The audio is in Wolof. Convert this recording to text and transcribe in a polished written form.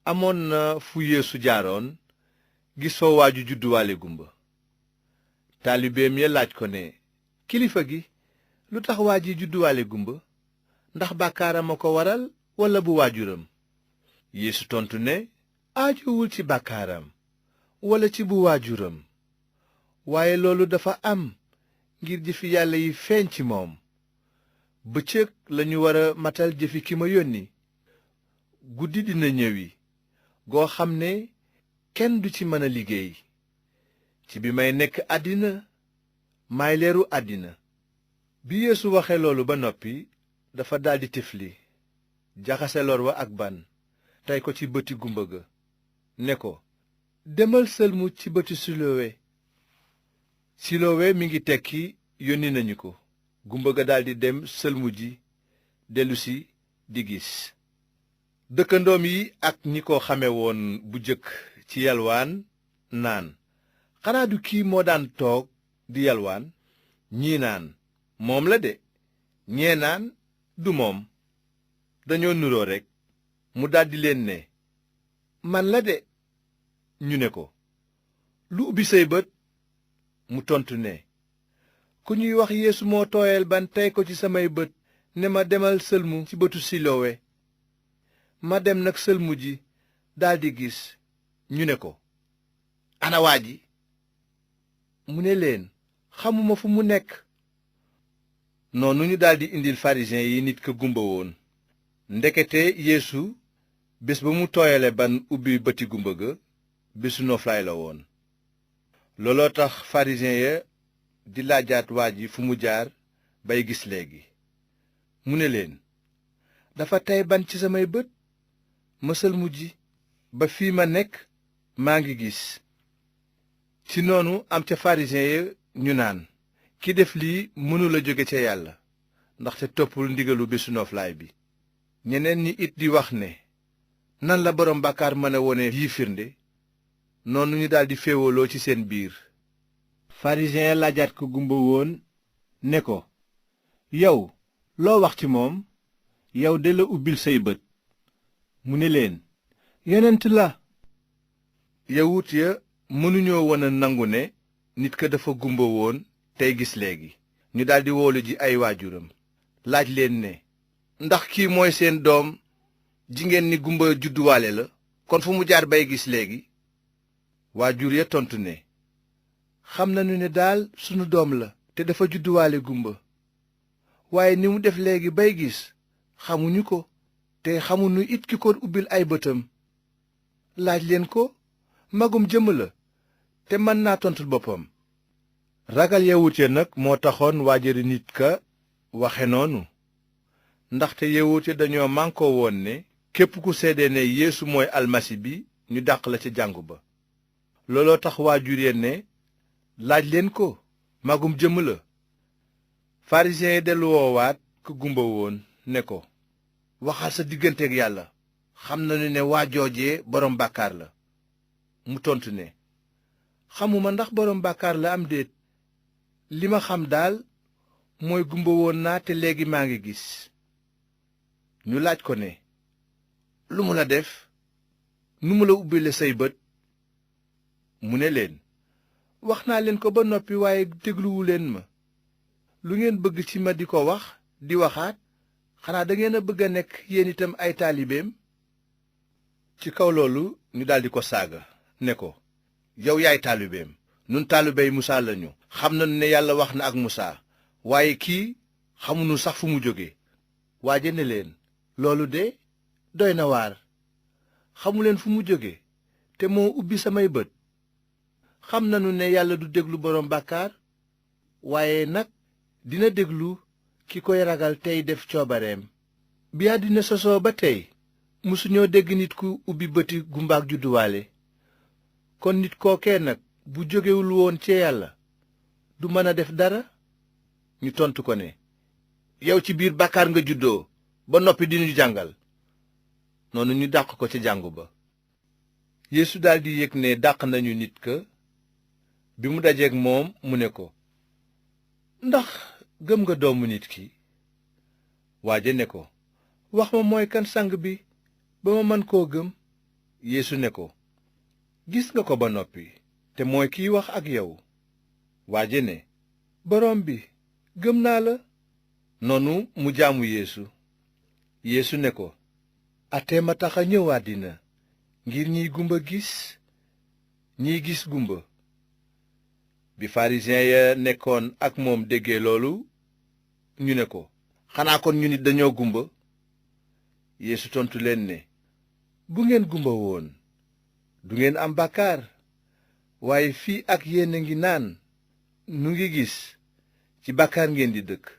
amoon na fu Yeesu jaaroon gis fa waaju judduwaale gumba. taalibeem ya laaj ko ne, kilifa gi, lu tax waa ji judduwaale gumba? ndax bàkkaaram a ko waral walla bu waajuram? Yeesu tontu ne, aajowul ci bàkkaaram walla ci bu waajuram, waaye loolu dafa am ngir jëfi Yàlla yi feeñ ci moom. bëccëg lañu war a matal jëfi ki ma yónni. guddi dina ñëwi goo xam ne kenn du ci mën a liggéey. ci bi may nekk àddina maay leeru àddina. bi Yeesu waxe loolu ba noppi, dafa daldi tifli, jaxase lor wa ak ban, tey ko ci bëti gumba ga, ne ko, demal sëlmu ci bëti Silowe. Silowe mi ngi tekki yónni nañu ko. gumba ga daldi dem sëlmu ji, dellusi di gis. dëkkandoom yi ak ñi ko xame woon bu jëkk ci yalwaan naan, xanaa du kii moo daan toog di yalwaan? ñii naan, moom la de. ñee naan, du moom, dañoo nuroo rekk. mu daldi leen ne, man la de. ñu ne ko, lu ubbi say bët? mu tontu ne, ku ñuy wax Yeesu moo tooyal ban tey ko ci samay bët ne ma demal sëlmu ci bëtu Silowe. ma dem nag sëlmu ji, daldi gis. ñu ne ko, ana waa ji? mu ne leen, xamuma fu mu nekk. noonu ñu daldi indil farisiyen yi nit ka gumba woon. ndekete Yeesu bés ba mu tooyale ban ubbi bëti gumba ga, bésu noflaay la woon. looloo tax farisiyen ya di laajaat waa ji fu mu jaar bay gis léegi. mu ne leen, dafa tey ban ci samay bët, ma sëlmu ji, ba fii ma nekk maa ngi gis. ci noonu am ca farisiyen ya ñu naan, ki def lii mënula jóge ca Yàlla, ndaxte toppul ndigalu bésu noflaay bi. ñeneen ñi it di wax ne, nan la boroom bàkkaar mën a wone yi firnde? noonu ñu daldi féewaloo ci seen biir. farisiyen ya laajaat ko gumba woon ne ko, yow loo wax ci moom? yow de la ubbil say bët. mu ne leen, yonent la. yawut ya mënuñoo woon a nangu ne nit ka dafa gumba woon tey gis léegi. ñu daldi woolu ji ay waajuram, laaj leen ne, ndax kii mooy seen doom ji ngeen ni gumba judduwaale la, kon fu mu jaar bay gis léegi? waajur ya tontu ne, xam nañu ne daal sunu doom la te dafa judduwaale gumba, waaye ni mu def léegi bay gis xamuñu ko, te xamuñu it ki ko ubbil ay bëtam. laaj leen ko, magum jëmm la te mën naa tontul boppam. ragal yawut ya nag moo taxoon waajuri nit ka waxe noonu, ndaxte yawut ya dañoo mànkoo woon ne képp ku seede ne Yeesu mooy almasi bi ñu dàq la ca jàngu ba. looloo tax waajur ya ne, laaj leen ko, magum jëmm la. farisiyen yi dellu woowaat ku gumba woon ne ko, waxal sa digganteeg Yàlla, xam nañu ne waa joojee boroom bàkkaar la. mu tontu ne, xamuma ndax boroom bàkkaar la am déet. li ma xam daal mooy gumba woon naa te léegi maa ngi gis. ñu laaj ko ne, lu mu la def? nu mu la ubbile say bët? mu ne leen, wax naa leen ko ba noppi waaye dégluwu leen ma. lu ngeen bëgg ci ma di ko wax di waxaat? xanaa dangeen a bëgg a nekk yéen itam ay taalibeem? ci kaw loolu ñu daldi ko saaga ne ko, yow yaay taalibeem, nun taalibey Musaa lañu. xam nañu ne Yàlla wax na ak Musaa, waaye kii xamuñu sax fu mu jóge. waaje ne leen, loolu de doy na waar. xamuleen fu mu jóge te moo ubbi samay bët. xam nañu ne Yàlla du déglu boroom bàkkaar, waaye nag dina déglu ki koy ragal tey def coobareem. bi àddina sosoo ba tey mësuñoo dégg nit ku ubbi bëti gumbaak judduwaale. kon nit kookee nag bu jógewul woon ci Yàlla du mën a def dara. ñu tontu ko ne, yow ci biir bàkkaar nga juddoo ba noppi di ñu jàngal. noonu ñu dàq ko ca jàngu ba. Yeesu daldi yëg ne dàq nañu nit ka. bi mu dajeek moom mu ne ko, ndax gëm nga doomu nit ki? waaje ne ko, wax ma mooy kan sang bi ba ma mën koo gëm. Yeesu ne ko, gis nga ko ba noppi te mooy kiy wax ak yow. Waaje ne, boroom bi, gëm naa la. Noonu mu jaamu Yeesu. Yeesu ne ko, atee ma tax a ñëw àddina ngir ñiy gumba gis ñiy gis gumba. Bi farisiyen ya nekkoon ak moom déggee loolu ñu ne ko, xanaa kon ñu nit dañoo gumba? Yeesu tontu leen ne, bu ngeen gumba woon du ngeen am bàkkaar, waaye fii ak yéen a ngi naan nu ngi gis, ci bàkkaar ngeen di dëkk.